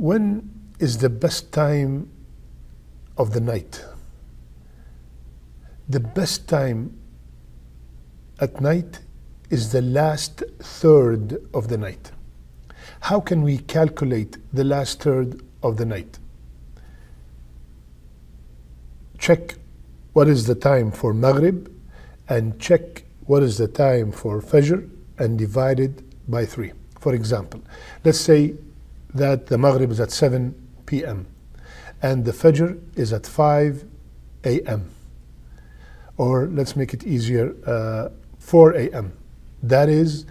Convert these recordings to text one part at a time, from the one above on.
When is the best time of the night? The best time at night is the last third of the night. How can we calculate the last third of the night? Check what is the time for Maghrib and check what is the time for Fajr and divide it by 3. For example, let's say that the Maghrib is at 7 p.m. and the Fajr is at 5 a.m. Or let's make it easier, 4 a.m. That is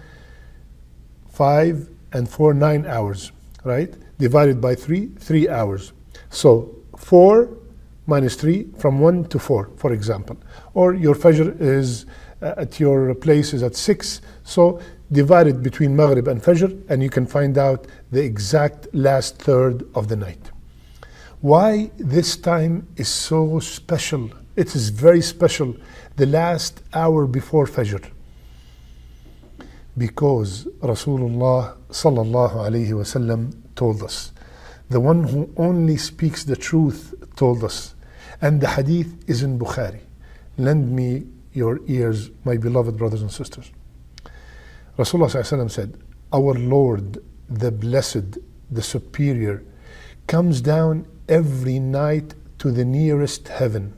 5 and 4, 9 hours, right? Divided by 3, 3 hours. So 4 minus 3 from 1 to 4, for example. Or your Fajr is at your place is at 6, so divide it between Maghrib and Fajr and you can find out the exact last third of the night. Why this time is so special? It is very special, the last hour before Fajr. Because Rasulullah sallallahu alayhi wasallam told us, the one who only speaks the truth told us, and the hadith is in Bukhari. Lend me your ears, my beloved brothers and sisters. Rasulullah sallallahu alayhi wasallam said, our Lord, the Blessed, the Superior, comes down every night to the nearest heaven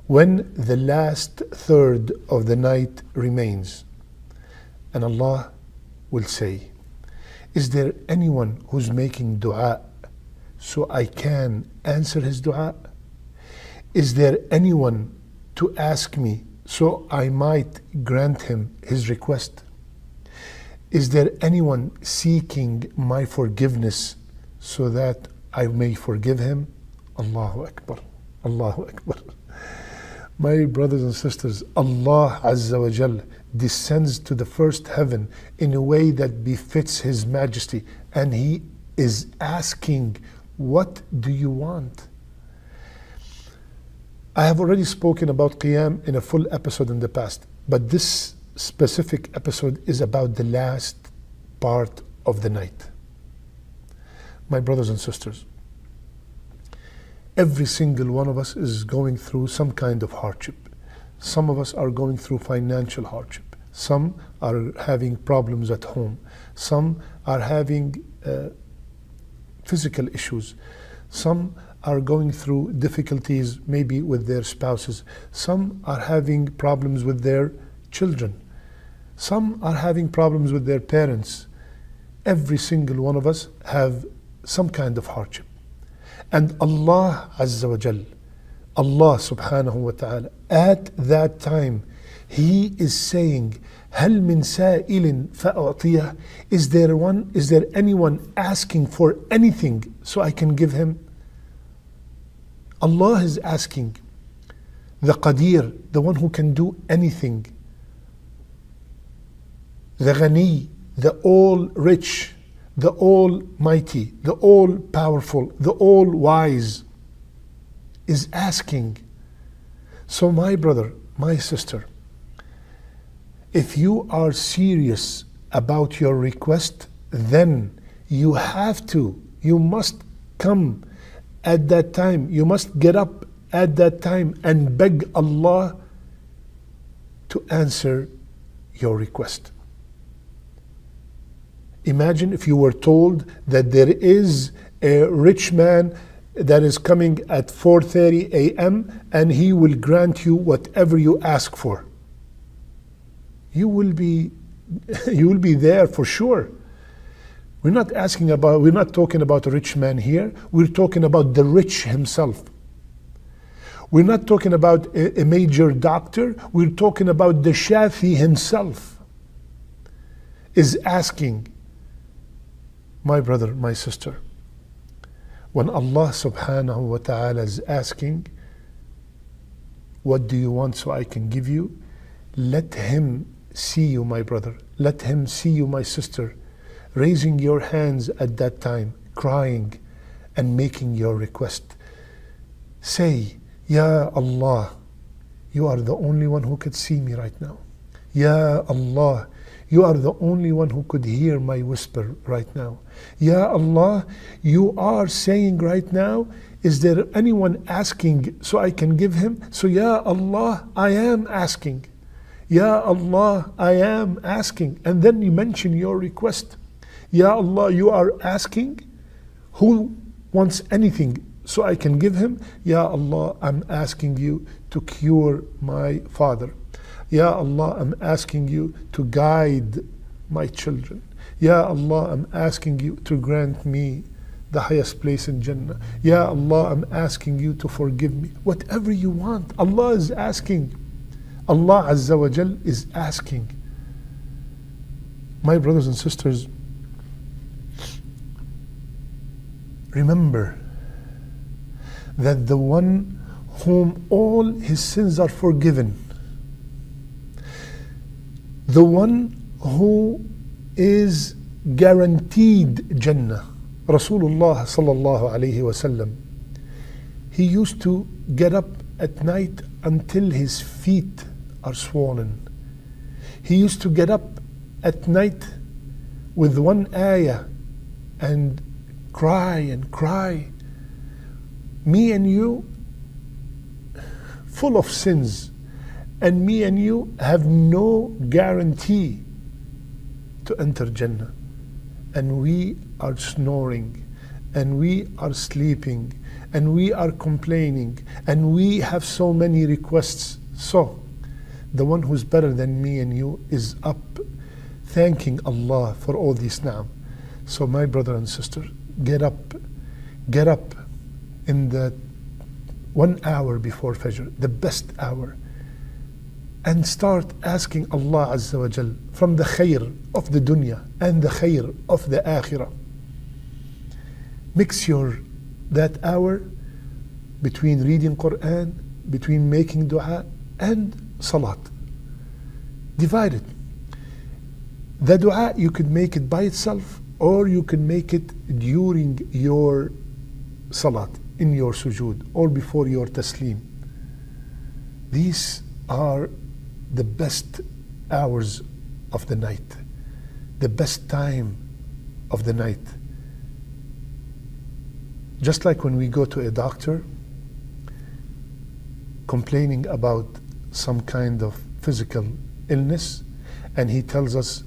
when the last third of the night remains. And Allah will say, is there anyone who's making dua so I can answer his dua? Is there anyone to ask me so I might grant him his request? Is there anyone seeking my forgiveness so that I may forgive him? Allahu Akbar, Allahu Akbar. My brothers and sisters, Allah Azza wa Jal descends to the first heaven in a way that befits His Majesty, and He is asking, what do you want? I have already spoken about Qiyam in a full episode in the past, but this specific episode is about the last part of the night. My brothers and sisters, every single one of us is going through some kind of hardship. Some of us are going through financial hardship. Some are having problems at home. Some are having physical issues. Some are going through difficulties maybe with their spouses. Some are having problems with their children. Some are having problems with their parents. Every single one of us have some kind of hardship. And Allah Azza wa Jal, Allah subhanahu wa ta'ala, at that time, He is saying, هَلْ مِن سَائِلٍ فَأُعْطِيَهُ? Is there anyone asking for anything so I can give him? Allah is asking, the Qadir, the one who can do anything, the Ghani, the all-rich, the Almighty, the all-powerful, the all-wise, is asking. So my brother, my sister, if you are serious about your request, then you must come at that time. You must get up at that time and beg Allah to answer your request. Imagine if you were told that there is a rich man that is coming at 4:30 a.m. and he will grant you whatever you ask for. You will be there for sure. We're not talking about a rich man here. We're talking about the rich himself. We're not talking about a major doctor. We're talking about the Shafi himself is asking. My brother, my sister, when Allah subhanahu wa ta'ala is asking, what do you want so I can give you? Let Him see you, my brother. Let Him see you, my sister, raising your hands at that time, crying and making your request. Say, Ya Allah, you are the only one who could see me right now. Ya Allah, You are the only one who could hear my whisper right now. Ya Allah, you are saying right now, is there anyone asking so I can give him? So Ya Allah, I am asking. Ya Allah, I am asking. And then you mention your request. Ya Allah, you are asking. Who wants anything so I can give him? Ya Allah, I'm asking you to cure my father. Ya Allah, I'm asking you to guide my children. Ya Allah, I'm asking you to grant me the highest place in Jannah. Ya Allah, I'm asking you to forgive me. Whatever you want, Allah is asking. Allah Azza wa Jal is asking. My brothers and sisters, remember that the one whom all his sins are forgiven, the one who is guaranteed Jannah, Rasulullah sallallahu alayhi wasallam, he used to get up at night until his feet are swollen. He used to get up at night with one ayah and cry and cry. Me and you, full of sins, and me and you have no guarantee to enter Jannah. And we are snoring, and we are sleeping, and we are complaining, and we have so many requests. So, the one who's better than me and you is up thanking Allah for all these ni'am. So my brother and sister, get up in the 1 hour before Fajr, the best hour, and start asking Allah Azza wa Jal from the khair of the dunya and the khair of the akhirah. Mix that hour between reading Quran, between making dua and salat. Divide it. The dua, you could make it by itself, or you can make it during your salat, in your sujood, or before your taslim. These are the best hours of the night, the best time of the night. Just like when we go to a doctor complaining about some kind of physical illness, and he tells us,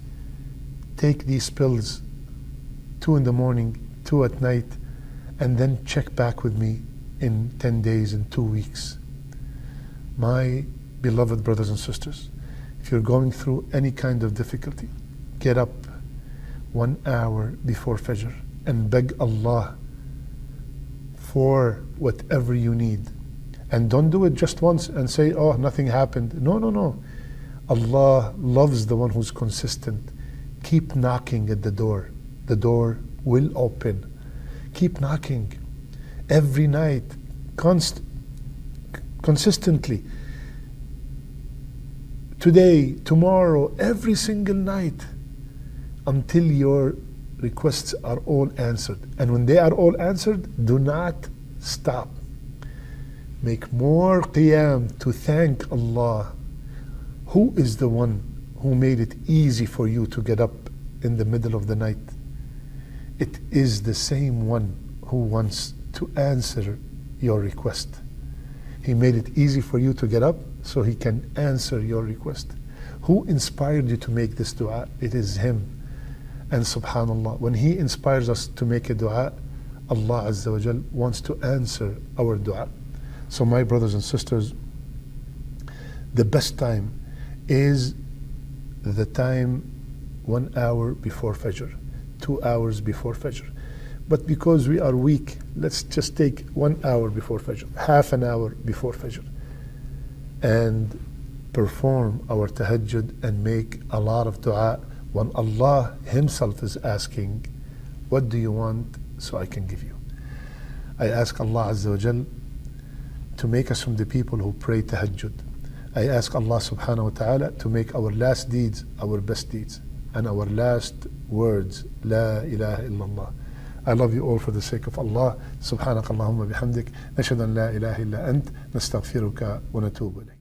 take these pills, 2 in the morning, 2 at night, and then check back with me in 10 days, in 2 weeks. My beloved brothers and sisters, if you're going through any kind of difficulty, get up 1 hour before Fajr and beg Allah for whatever you need. And don't do it just once and say, oh, nothing happened. No. Allah loves the one who's consistent. Keep knocking at the door. The door will open. Keep knocking every night, consistently. Today, tomorrow, every single night, until your requests are all answered. And when they are all answered, do not stop. Make more qiyam to thank Allah. Who is the one who made it easy for you to get up in the middle of the night? It is the same one who wants to answer your request. He made it easy for you to get up so he can answer your request. Who inspired you to make this dua? It is him. And subhanallah, when he inspires us to make a dua, Allah Azza wa Jal wants to answer our dua. So my brothers and sisters, the best time is the time 1 hour before Fajr, 2 hours before Fajr. But because we are weak, let's just take 1 hour before Fajr, half an hour before Fajr, and perform our tahajjud and make a lot of dua when Allah Himself is asking, what do you want so I can give you? I ask Allah Azza wa Jal to make us from the people who pray tahajjud. I ask Allah subhanahu wa ta'ala to make our last deeds our best deeds, and our last words, La ilaha illallah. I love you all for the sake of Allah. Subhanak Allahumma bihamdik. Nashhadu an la ilaha illa ant. Nastaghfiruka wa natubu ilayk.